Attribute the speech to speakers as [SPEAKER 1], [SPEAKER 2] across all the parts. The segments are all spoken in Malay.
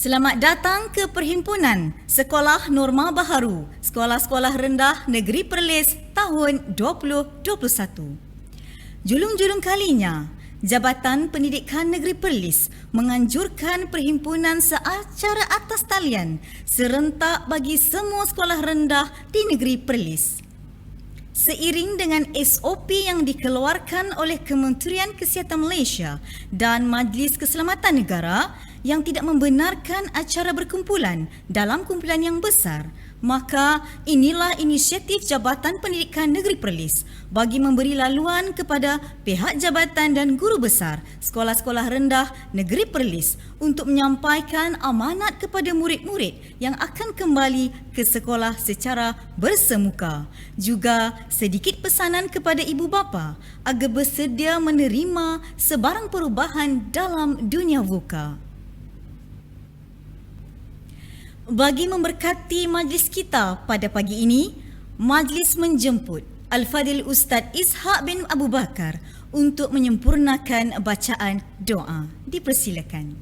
[SPEAKER 1] Selamat datang ke Perhimpunan Sekolah Norma Baharu, Sekolah-Sekolah Rendah Negeri Perlis tahun 2021. Julung-julung kalinya, Jabatan Pendidikan Negeri Perlis menganjurkan perhimpunan secara atas talian serentak bagi semua sekolah rendah di Negeri Perlis. Seiring dengan SOP yang dikeluarkan oleh Kementerian Kesihatan Malaysia dan Majlis Keselamatan Negara yang tidak membenarkan acara berkumpulan dalam kumpulan yang besar, maka inilah inisiatif Jabatan Pendidikan Negeri Perlis bagi memberi laluan kepada pihak jabatan dan guru besar sekolah-sekolah rendah Negeri Perlis untuk menyampaikan amanat kepada murid-murid yang akan kembali ke sekolah secara bersemuka. Juga sedikit pesanan kepada ibu bapa agar bersedia menerima sebarang perubahan dalam dunia VUCA. Bagi memberkati majlis kita pada pagi ini, majlis menjemput Al-Fadhil Ustaz Ishak bin Abu Bakar untuk menyempurnakan bacaan doa. Dipersilakan.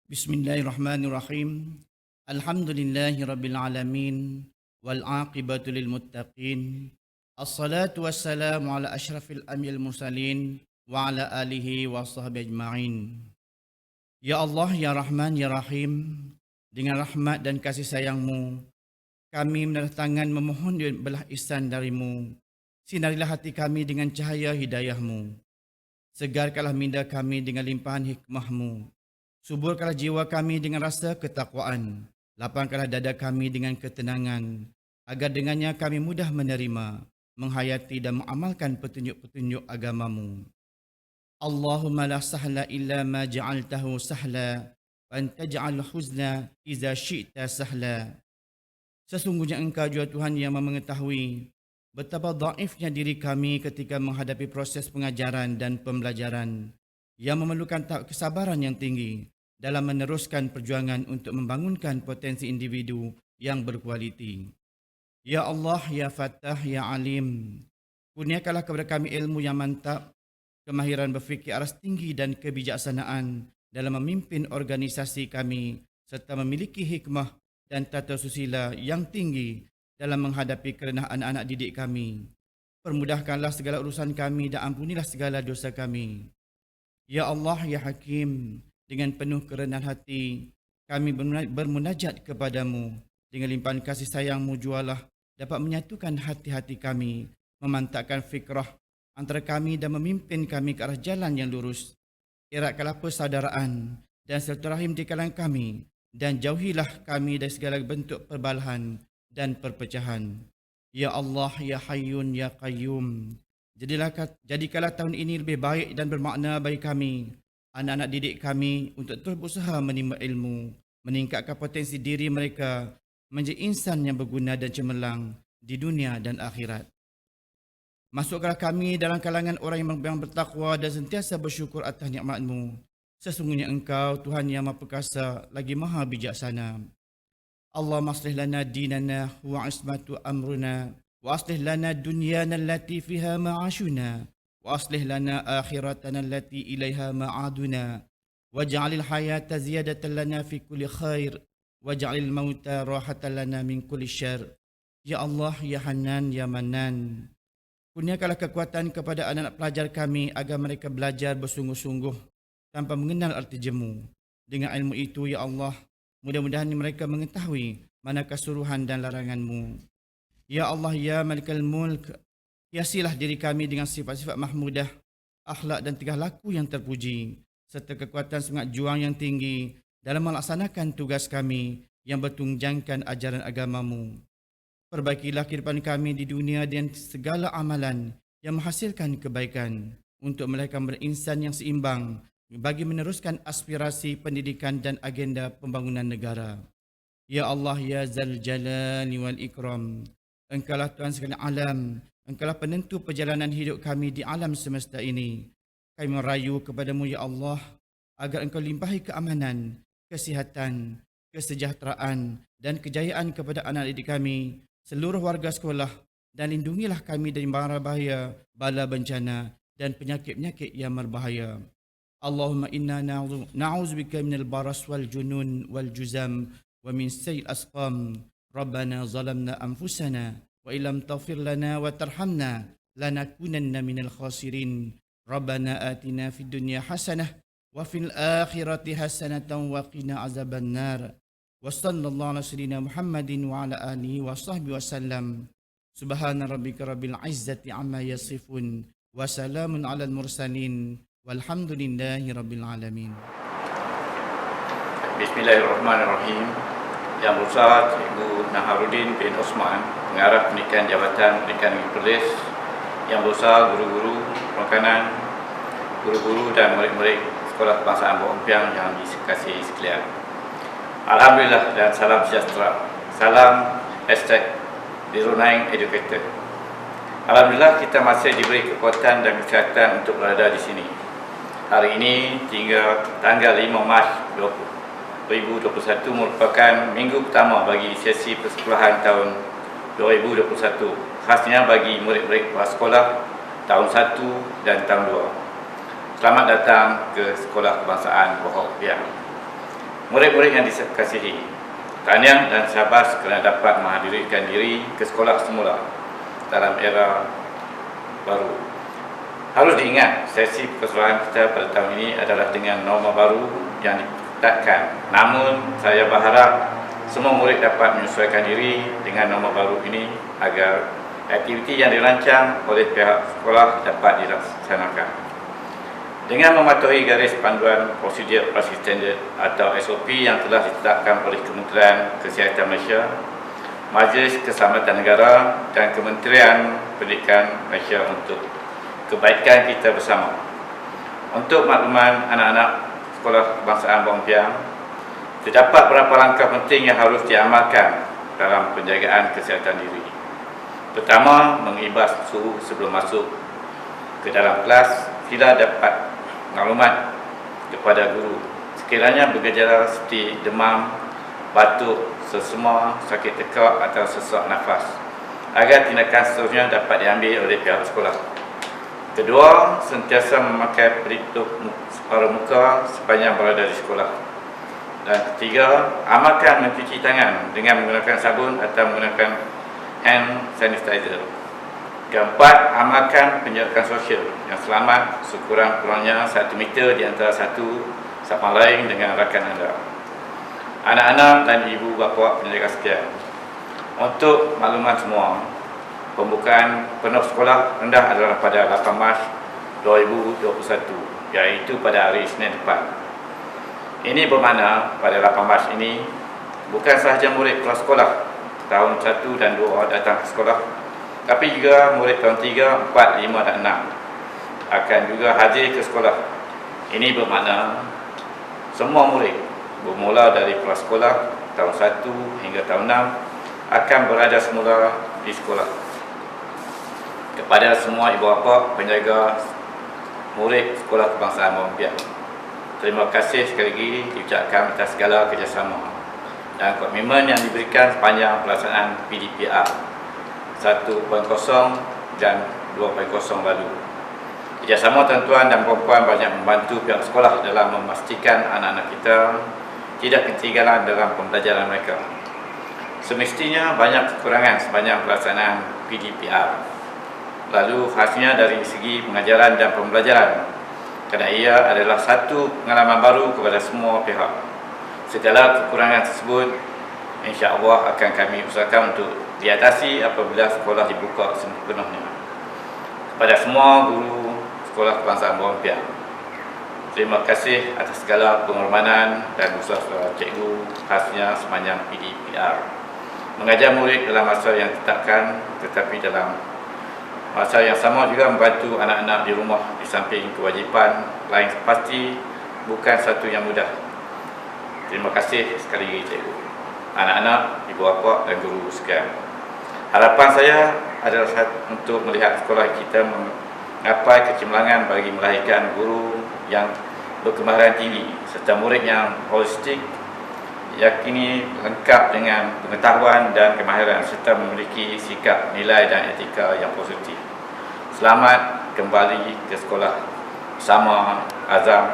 [SPEAKER 2] Bismillahirrahmanirrahim. Alhamdulillahirabbil alamin wal aqibatu lil muttaqin. Assalatu wassalamu ala asyrafil anbiya'il mursalin wa ala alihi wa sahbihi ajma'in. Ya Allah, ya Rahman, ya Rahim, dengan rahmat dan kasih sayang-Mu, kami mendatangkan memohon belah ihsan dari-Mu. Sinarilah hati kami dengan cahaya hidayah-Mu. Segarkanlah minda kami dengan limpahan hikmah-Mu. Suburkanlah jiwa kami dengan rasa ketakwaan. Lapangkanlah dada kami dengan ketenangan, agar dengannya kami mudah menerima, menghayati dan mengamalkan petunjuk-petunjuk agama-Mu. Allahumma la sahla illa ma ja'altahu sahla wa anta ja'al huzna iza syi'ta sahla. Sesungguhnya Engkau jua Tuhan yang mengetahui betapa dhaifnya diri kami ketika menghadapi proses pengajaran dan pembelajaran yang memerlukan kesabaran yang tinggi dalam meneruskan perjuangan untuk membangunkan potensi individu yang berkualiti. Ya Allah, ya Fattah, ya Alim, kurniakanlah kepada kami ilmu yang mantap, kemahiran berfikir aras tinggi dan kebijaksanaan dalam memimpin organisasi kami serta memiliki hikmah dan tata susila yang tinggi dalam menghadapi kerenah anak-anak didik kami. Permudahkanlah segala urusan kami dan ampunilah segala dosa kami. Ya Allah, ya Hakim, dengan penuh kerendahan hati kami bermunajat kepadamu. Dengan limpahan kasih sayang-Mu jualah dapat menyatukan hati-hati kami, memantapkan fikrah antara kami dan memimpin kami ke arah jalan yang lurus. Eratkanlah persaudaraan dan silaturahim di kalangan kami dan jauhilah kami dari segala bentuk perbalahan dan perpecahan. Ya Allah, ya Hayyun, ya Qayyum, jadikanlah tahun ini lebih baik dan bermakna bagi kami, anak-anak didik kami, untuk terus berusaha menimba ilmu, meningkatkan potensi diri mereka menjadi insan yang berguna dan cemerlang di dunia dan akhirat. Masukkanlah kami dalam kalangan orang yang bertakwa dan sentiasa bersyukur atas nikmat-Mu. Sesungguhnya Engkau Tuhan yang Maha Perkasa lagi Maha Bijaksana. Allahumma aslih lana dinana wa ismatu amruna wa aslih lana dunyana allati fiha ma'ashuna wa aslih lana akhiratana allati ilaiha ma'aduna waj'alil hayata ziyadatan lana fi kulli khair waj'alil mauta rahatan lana min kulli syarr. Ya Allah, ya Hanan, ya Manan, kurniakanlah kekuatan kepada anak-anak pelajar kami agar mereka belajar bersungguh-sungguh tanpa mengenal arti jemu. Dengan ilmu itu, ya Allah, mudah-mudahan mereka mengetahui manakah suruhan dan larangan-Mu. Ya Allah, ya Malikal Mulk, hiasilah diri kami dengan sifat-sifat mahmudah, akhlak dan tingkah laku yang terpuji, serta kekuatan semangat juang yang tinggi dalam melaksanakan tugas kami yang bertunjangkan ajaran agama-Mu. Perbaikilah kehidupan kami di dunia dan segala amalan yang menghasilkan kebaikan untuk mereka berinsan yang seimbang bagi meneruskan aspirasi pendidikan dan agenda pembangunan negara. Ya Allah, ya Zal Jalali wal Ikram, Engkaulah Tuhan sekalian alam, Engkaulah penentu perjalanan hidup kami di alam semesta ini. Kami merayu kepadamu, ya Allah, agar Engkau limpahi keamanan, kesihatan, kesejahteraan dan kejayaan kepada anak didik kami, seluruh warga sekolah, dan lindungilah kami dari mara bahaya, bala bencana dan penyakit-penyakit yang berbahaya. اللهم إنا نعوذ بك من البرص والجنون والجزام ومن سيء الأسقام. ربنا ظلمنا أنفسنا وإن لم تغفر لنا وترحمنا لنكونن من الخاسرين. ربنا آتنا في الدنيا حسنة وفي الآخرة حسنة وقنا عذاب النار. وصلى الله على سيدنا محمد وعلى آله وصحبه وسلم. سبحان ربك رب العزة عما يصفون وسلام على المرسلين والحمد لله رب العالمين.
[SPEAKER 3] Bismillahirrahmanirrahim. Yang Besar Cikgu Naharuddin bin Osman, Pengarah Pendidikan Jabatan Pendidikan Negeri Perlis. Yang Besar guru-guru pemakanan, guru-guru dan murid-murid Sekolah Kebangsaan Bawang Piang yang dikasihi sekalian. Alhamdulillah dan salam sejahtera. Salam #Dirunai Educator. Alhamdulillah kita masih diberi kekuatan dan kesihatan untuk berada di sini. Hari ini tanggal 5 Mac 2021 merupakan minggu pertama bagi sesi persekolahan tahun 2021, khasnya bagi murid-murid prasekolah tahun 1 dan tahun 2. Selamat datang ke Sekolah Kebangsaan Bawang Piang. Murid-murid yang dikasihi, tahniah dan sabar kerana dapat menghadirkan diri ke sekolah semula dalam era baru. Harus diingat, sesi persekolahan kita pada tahun ini adalah dengan norma baru yang ditetapkan. Namun, saya berharap semua murid dapat menyesuaikan diri dengan norma baru ini agar aktiviti yang dirancang oleh pihak sekolah dapat dilaksanakan. Dengan mematuhi garis panduan prosedur operasi standard atau SOP yang telah ditetapkan oleh Kementerian Kesihatan Malaysia, Majlis Keselamatan Negara dan Kementerian Pendidikan Malaysia untuk kebaikan kita bersama. Untuk makluman anak-anak Sekolah Kebangsaan Bawang Piang, terdapat beberapa langkah penting yang harus diamalkan dalam penjagaan kesihatan diri. Pertama, mengibas suhu sebelum masuk ke dalam kelas. Sila dapat maklumat kepada guru sekiranya bergejala seperti demam, batuk, sesema, sakit tekak atau sesak nafas, agar tindakan seterusnya dapat diambil oleh pihak sekolah. Kedua, sentiasa memakai pelitup separuh muka sepanjang berada di sekolah. Dan ketiga, amalkan mencuci tangan dengan menggunakan sabun atau menggunakan hand sanitizer. Keempat, amalkan penjarakan sosial yang selamat sekurang-kurangnya 1 meter di antara satu sama lain dengan rakan anda. Anak-anak dan ibu bapa penjaga sekalian, untuk makluman semua, pembukaan penuh sekolah rendah adalah pada 8 Mac 2021, iaitu pada hari Isnin depan. Ini bermakna pada 8 Mac ini bukan sahaja murid kelas sekolah tahun 1 dan 2 datang ke sekolah, tapi juga murid tahun 3, 4, 5 dan 6 akan juga hadir ke sekolah. Ini bermakna semua murid bermula dari kelas sekolah tahun 1 hingga tahun 6 akan berada semula di sekolah. Kepada semua ibu bapa penjaga murid Sekolah Kebangsaan Bawang Piang, terima kasih sekali lagi diucapkan atas segala kerjasama dan komitmen yang diberikan sepanjang pelaksanaan PDPR 1.0 dan 2.0 lalu. Kerjasama tuan-tuan dan puan-puan banyak membantu pihak sekolah dalam memastikan anak-anak kita tidak ketinggalan dalam pembelajaran mereka. Semestinya banyak kekurangan sepanjang pelaksanaan PDPR. Lalu khasnya dari segi pengajaran dan pembelajaran, kerana ia adalah satu pengalaman baru kepada semua pihak. Segala kekurangan tersebut insya-Allah akan kami usahakan untuk diatasi apabila sekolah dibuka sepenuhnya. Kepada semua guru Sekolah Kebangsaan Bawang Piang, terima kasih atas segala pengorbanan dan usaha cikgu khasnya sepanjang PDPR. Mengajar murid dalam masa yang ditetapkan, tetapi dalam masa yang sama juga membantu anak-anak di rumah di samping kewajipan lain pasti bukan satu yang mudah. Terima kasih sekali lagi cikgu, anak-anak, ibu bapa dan guru sekalian. Harapan saya adalah untuk melihat sekolah kita menggapai kecemerlangan bagi melahirkan guru yang berkemahiran tinggi serta murid yang holistik, yakini lengkap dengan pengetahuan dan kemahiran serta memiliki sikap, nilai dan etika yang positif. Selamat kembali ke sekolah bersama azam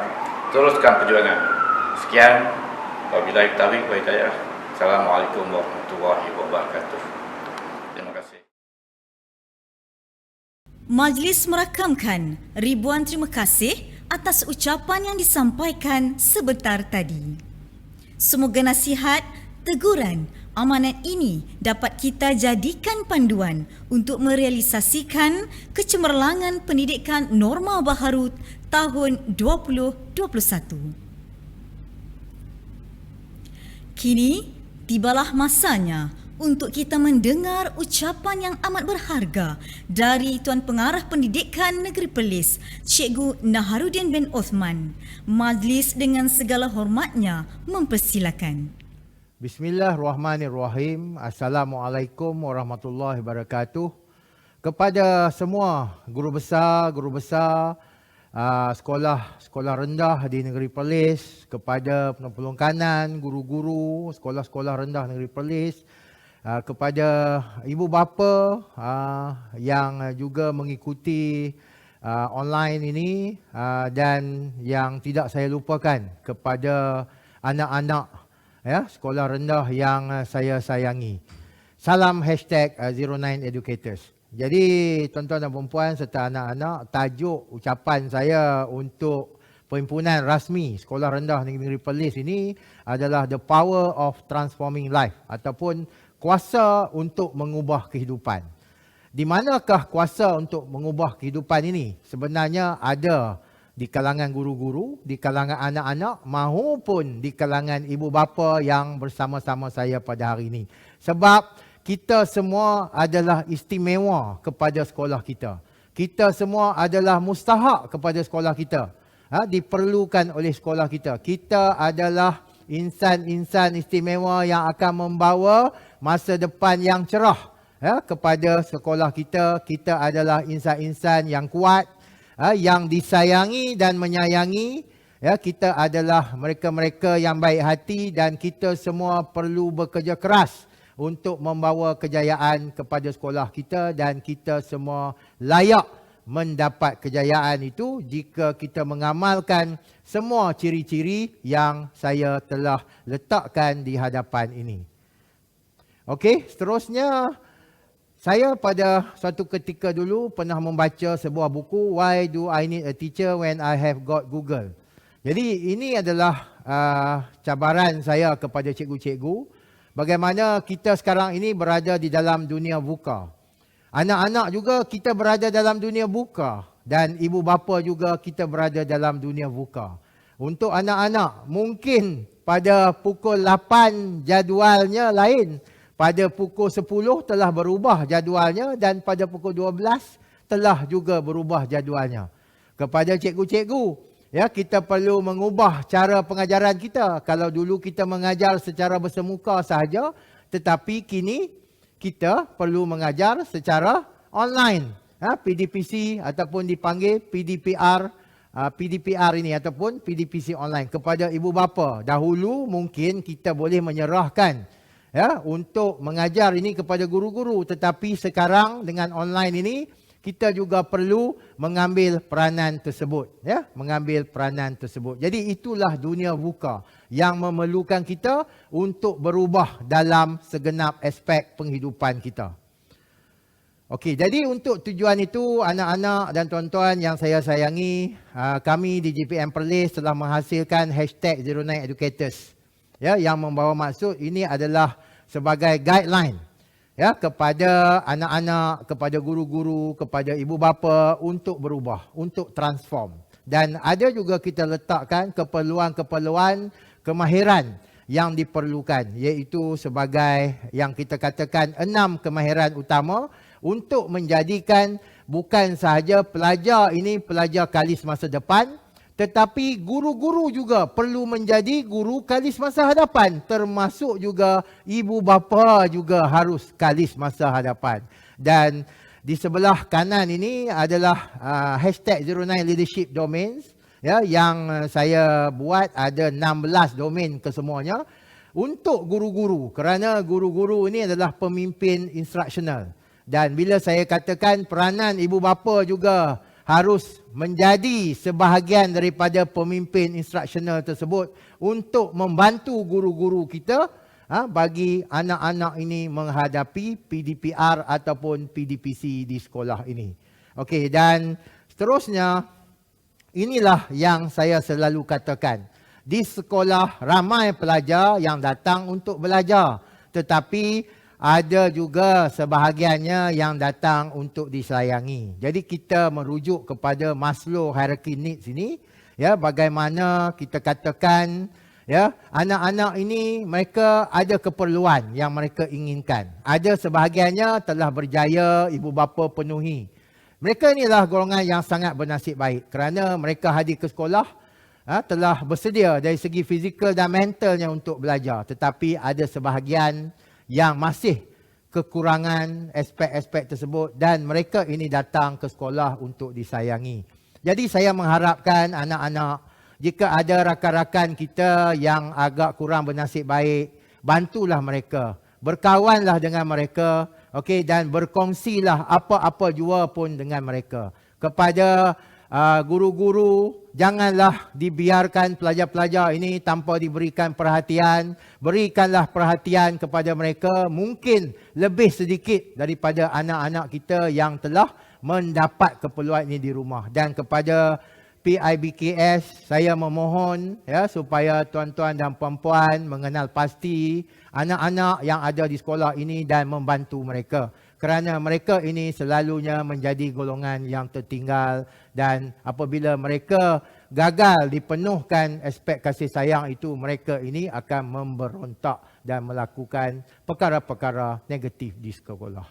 [SPEAKER 3] teruskan perjuangan. Sekian, wabillahi taufiq wa hidayah. Assalamualaikum warahmatullahi wabarakatuh. Terima kasih.
[SPEAKER 1] Majlis merakamkan ribuan terima kasih atas ucapan yang disampaikan sebentar tadi. Semoga nasihat, teguran, amanat ini dapat kita jadikan panduan untuk merealisasikan kecemerlangan pendidikan norma baharu tahun 2021. Kini, tibalah masanya untuk kita mendengar ucapan yang amat berharga dari Tuan Pengarah Pendidikan Negeri Perlis, Cikgu Naharuddin bin Osman. Majlis dengan segala hormatnya mempersilakan.
[SPEAKER 4] Bismillahirrahmanirrahim. Assalamualaikum warahmatullahi wabarakatuh. Kepada semua guru besar, sekolah rendah di Negeri Perlis, kepada penolong kanan, guru-guru, sekolah-sekolah rendah Negeri Perlis, kepada ibu bapa yang juga mengikuti online ini, dan yang tidak saya lupakan kepada anak-anak sekolah rendah yang saya sayangi. Salam #09educators. Jadi tuan-tuan dan puan serta anak-anak, tajuk ucapan saya untuk perhimpunan rasmi Sekolah Rendah Negeri Perlis ini adalah The Power of Transforming Life, ataupun kuasa untuk mengubah kehidupan. Di manakah kuasa untuk mengubah kehidupan ini? Sebenarnya ada di kalangan guru-guru, di kalangan anak-anak, maupun di kalangan ibu bapa yang bersama-sama saya pada hari ini. Sebab kita semua adalah istimewa kepada sekolah kita. Kita semua adalah mustahak kepada sekolah kita. Diperlukan oleh sekolah kita. Kita adalah insan-insan istimewa yang akan membawa masa depan yang cerah kepada sekolah kita. Kita adalah insan-insan yang kuat, yang disayangi dan menyayangi. Kita adalah mereka-mereka yang baik hati, dan kita semua perlu bekerja keras untuk membawa kejayaan kepada sekolah kita, dan kita semua layak mendapat kejayaan itu jika kita mengamalkan semua ciri-ciri yang saya telah letakkan di hadapan ini. Okey, seterusnya saya pada suatu ketika dulu pernah membaca sebuah buku, Why Do I Need a Teacher When I Have Got Google. Jadi ini adalah cabaran saya kepada cikgu-cikgu. Bagaimana kita sekarang ini berada di dalam dunia VUCA. Anak-anak juga kita berada dalam dunia VUCA. Dan ibu bapa juga kita berada dalam dunia VUCA. Untuk anak-anak, mungkin pada pukul 8 jadualnya lain. Pada pukul 10 telah berubah jadualnya, dan pada pukul 12 telah juga berubah jadualnya. Kepada cikgu-cikgu, kita perlu mengubah cara pengajaran kita. Kalau dulu kita mengajar secara bersemuka sahaja, tetapi kini kita perlu mengajar secara online. PDPC ataupun dipanggil PDPR ini, ataupun PDPC online. Kepada ibu bapa, dahulu mungkin kita boleh menyerahkan untuk mengajar ini kepada guru-guru, tetapi sekarang dengan online ini kita juga perlu mengambil peranan tersebut, mengambil peranan tersebut. Jadi itulah dunia VUCA yang memerlukan kita untuk berubah dalam segenap aspek penghidupan kita. Okey, jadi untuk tujuan itu, anak-anak dan tuan-tuan yang saya sayangi, kami di JPM Perlis telah menghasilkan #09educators, yang membawa maksud ini adalah sebagai guideline kepada anak-anak, kepada guru-guru, kepada ibu bapa untuk berubah, untuk transform. Dan ada juga kita letakkan keperluan-keperluan kemahiran yang diperlukan, iaitu sebagai yang kita katakan 6 kemahiran utama untuk menjadikan bukan sahaja pelajar ini pelajar kalis masa depan, tetapi guru-guru juga perlu menjadi guru kalis masa hadapan, termasuk juga ibu bapa juga harus kalis masa hadapan. Dan di sebelah kanan ini adalah #09leadership domains, yang saya buat ada 16 domain kesemuanya untuk guru-guru, kerana guru-guru ini adalah pemimpin instruksional. Dan bila saya katakan peranan ibu bapa juga harus menjadi sebahagian daripada pemimpin instruksional tersebut untuk membantu guru-guru kita bagi anak-anak ini menghadapi PDPR ataupun PDPC di sekolah ini. Okey, dan seterusnya, inilah yang saya selalu katakan. Di sekolah ramai pelajar yang datang untuk belajar, tetapi ada juga sebahagiannya yang datang untuk disayangi. Jadi kita merujuk kepada Maslow hierarchy needs ini, ya, bagaimana kita katakan, ya, anak-anak ini mereka ada keperluan yang mereka inginkan. Ada sebahagiannya telah berjaya ibu bapa penuhi. Mereka inilah golongan yang sangat bernasib baik kerana mereka hadir ke sekolah, telah bersedia dari segi fizikal dan mentalnya untuk belajar. Tetapi ada sebahagian yang masih kekurangan aspek-aspek tersebut dan mereka ini datang ke sekolah untuk disayangi. Jadi saya mengharapkan anak-anak, jika ada rakan-rakan kita yang agak kurang bernasib baik, bantulah mereka. Berkawanlah dengan mereka, okey, dan berkongsilah apa-apa jua pun dengan mereka. Kepada guru-guru, janganlah dibiarkan pelajar-pelajar ini tanpa diberikan perhatian. Berikanlah perhatian kepada mereka, mungkin lebih sedikit daripada anak-anak kita yang telah mendapat keperluan ini di rumah. Dan kepada PIBKS, saya memohon, ya, supaya tuan-tuan dan puan-puan mengenal pasti anak-anak yang ada di sekolah ini dan membantu mereka. Kerana mereka ini selalunya menjadi golongan yang tertinggal dan apabila mereka gagal dipenuhkan aspek kasih sayang itu, mereka ini akan memberontak dan melakukan perkara-perkara negatif di sekolah.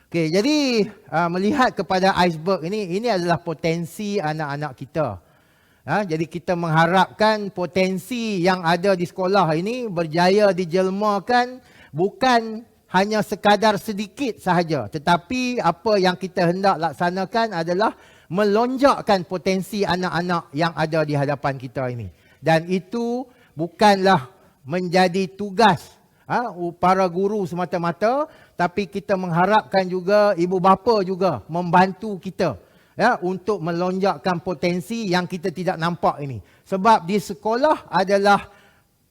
[SPEAKER 4] Okey, jadi melihat kepada iceberg ini adalah potensi anak-anak kita. Jadi kita mengharapkan potensi yang ada di sekolah ini berjaya dijelmakan, bukan hanya sekadar sedikit sahaja, tetapi apa yang kita hendak laksanakan adalah melonjakkan potensi anak-anak yang ada di hadapan kita ini. Dan itu bukanlah menjadi tugas para guru semata-mata, tapi kita mengharapkan juga ibu bapa juga membantu kita, ya, untuk melonjakkan potensi yang kita tidak nampak ini. Sebab di sekolah adalah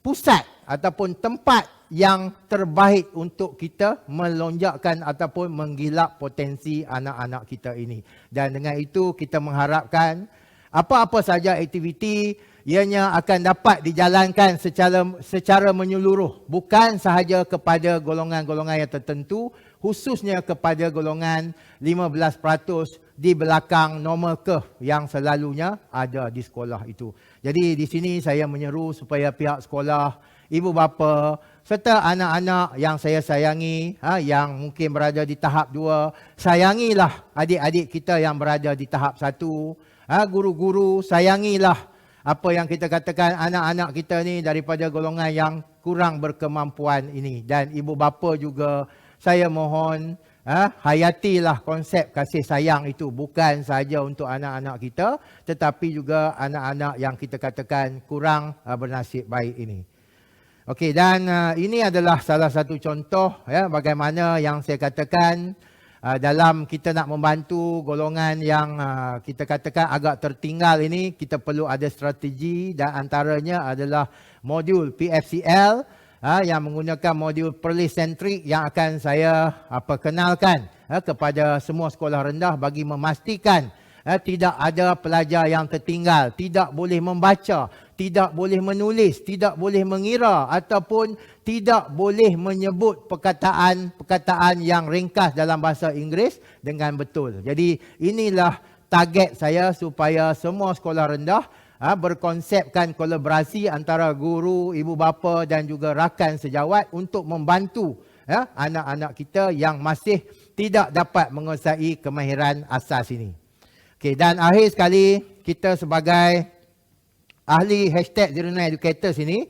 [SPEAKER 4] pusat ataupun tempat yang terbaik untuk kita melonjakkan ataupun menggilap potensi anak-anak kita ini. Dan dengan itu kita mengharapkan apa-apa saja aktiviti ianya akan dapat dijalankan secara menyeluruh, bukan sahaja kepada golongan-golongan yang tertentu, khususnya kepada golongan 15% di belakang normal curve yang selalunya ada di sekolah itu. Jadi di sini saya menyeru supaya pihak sekolah, ibu bapa serta anak-anak yang saya sayangi, yang mungkin berada di tahap 2, sayangilah adik-adik kita yang berada di tahap 1. Guru-guru, sayangilah apa yang kita katakan anak-anak kita ni daripada golongan yang kurang berkemampuan ini. Dan ibu bapa juga saya mohon hayatilah konsep kasih sayang itu, bukan sahaja untuk anak-anak kita tetapi juga anak-anak yang kita katakan kurang bernasib baik ini. Okey, dan ini adalah salah satu contoh, ya, bagaimana yang saya katakan dalam kita nak membantu golongan yang kita katakan agak tertinggal ini, kita perlu ada strategi dan antaranya adalah modul PFCL yang menggunakan modul Perlis Centric yang akan saya perkenalkan kepada semua sekolah rendah bagi memastikan tidak ada pelajar yang tertinggal, tidak boleh membaca, tidak boleh menulis, tidak boleh mengira ataupun tidak boleh menyebut perkataan yang ringkas dalam bahasa Inggeris dengan betul. Jadi inilah target saya supaya semua sekolah rendah berkonsepkan kolaborasi antara guru, ibu bapa dan juga rakan sejawat untuk membantu anak-anak kita yang masih tidak dapat menguasai kemahiran asas ini. Okey, dan akhir sekali, kita sebagai ahli #ZeroNineEducators ini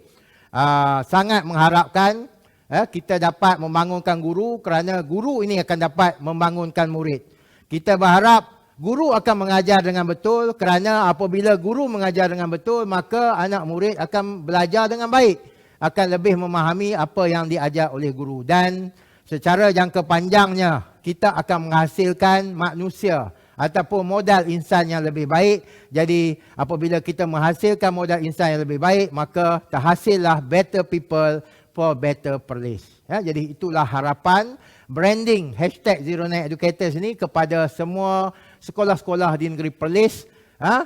[SPEAKER 4] sangat mengharapkan kita dapat membangunkan guru kerana guru ini akan dapat membangunkan murid. Kita berharap guru akan mengajar dengan betul kerana apabila guru mengajar dengan betul, maka anak murid akan belajar dengan baik, akan lebih memahami apa yang diajar oleh guru. Dan secara jangka panjangnya kita akan menghasilkan manusia ataupun modal insan yang lebih baik. Jadi apabila kita menghasilkan modal insan yang lebih baik, maka terhasillah better people for better Perlis. Ya, jadi itulah harapan branding #09educators ini kepada semua sekolah-sekolah di negeri Perlis,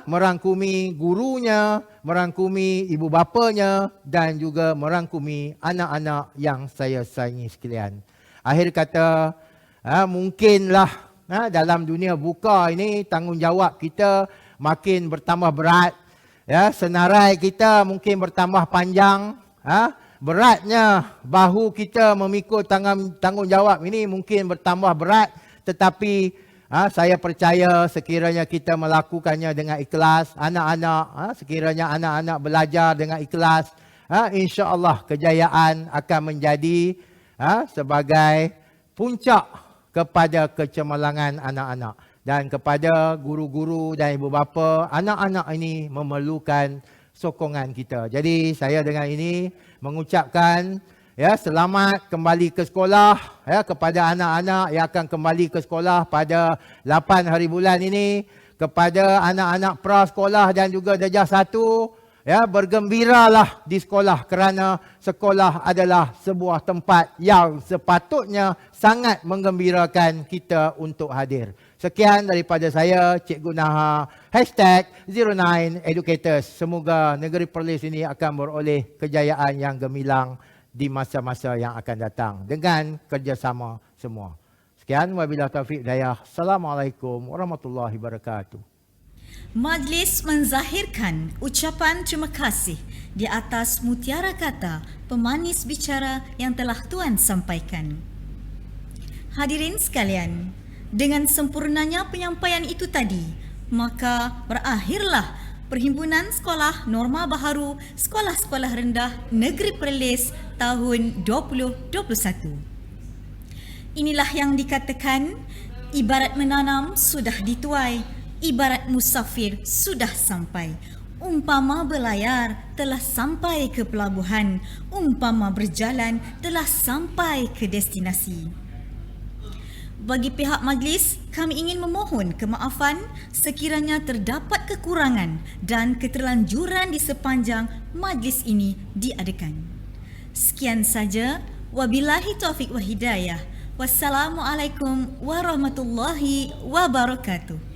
[SPEAKER 4] merangkumi gurunya, merangkumi ibu bapanya dan juga merangkumi anak-anak yang saya sayangi sekalian. Akhir kata, mungkinlah dalam dunia buka ini tanggungjawab kita makin bertambah berat. Ya, senarai kita mungkin bertambah panjang. Beratnya bahu kita memikul tanggungjawab ini mungkin bertambah berat. Tetapi saya percaya sekiranya kita melakukannya dengan ikhlas, anak-anak, sekiranya anak-anak belajar dengan ikhlas, insya-Allah kejayaan akan menjadi sebagai puncak kepada kecemerlangan anak-anak. Dan kepada guru-guru dan ibu bapa, anak-anak ini memerlukan sokongan kita. Jadi saya dengan ini mengucapkan selamat kembali ke sekolah kepada anak-anak yang akan kembali ke sekolah pada 8 hari bulan ini. Kepada anak-anak prasekolah dan juga darjah 1, bergembiralah di sekolah kerana sekolah adalah sebuah tempat yang sepatutnya sangat menggembirakan kita untuk hadir. Sekian daripada saya, Cikgu Naha, #09educators. Semoga negeri Perlis ini akan beroleh kejayaan yang gemilang di masa-masa yang akan datang dengan kerjasama semua. Sekian, wabillahi taufiq hidayah. Assalamualaikum warahmatullahi wabarakatuh.
[SPEAKER 1] Majlis menzahirkan ucapan terima kasih di atas mutiara kata pemanis bicara yang telah Tuan sampaikan. Hadirin sekalian, dengan sempurnanya penyampaian itu tadi, maka berakhirlah Perhimpunan Sekolah Norma Baharu Sekolah-Sekolah Rendah Negeri Perlis tahun 2021. Inilah yang dikatakan, ibarat menanam sudah dituai, ibarat musafir sudah sampai. Umpama berlayar telah sampai ke pelabuhan, umpama berjalan telah sampai ke destinasi. Bagi pihak majlis, kami ingin memohon kemaafan sekiranya terdapat kekurangan dan keterlanjuran di sepanjang majlis ini diadakan. Sekian saja, wabillahi taufiq wa hidayah. Wassalamualaikum warahmatullahi wabarakatuh.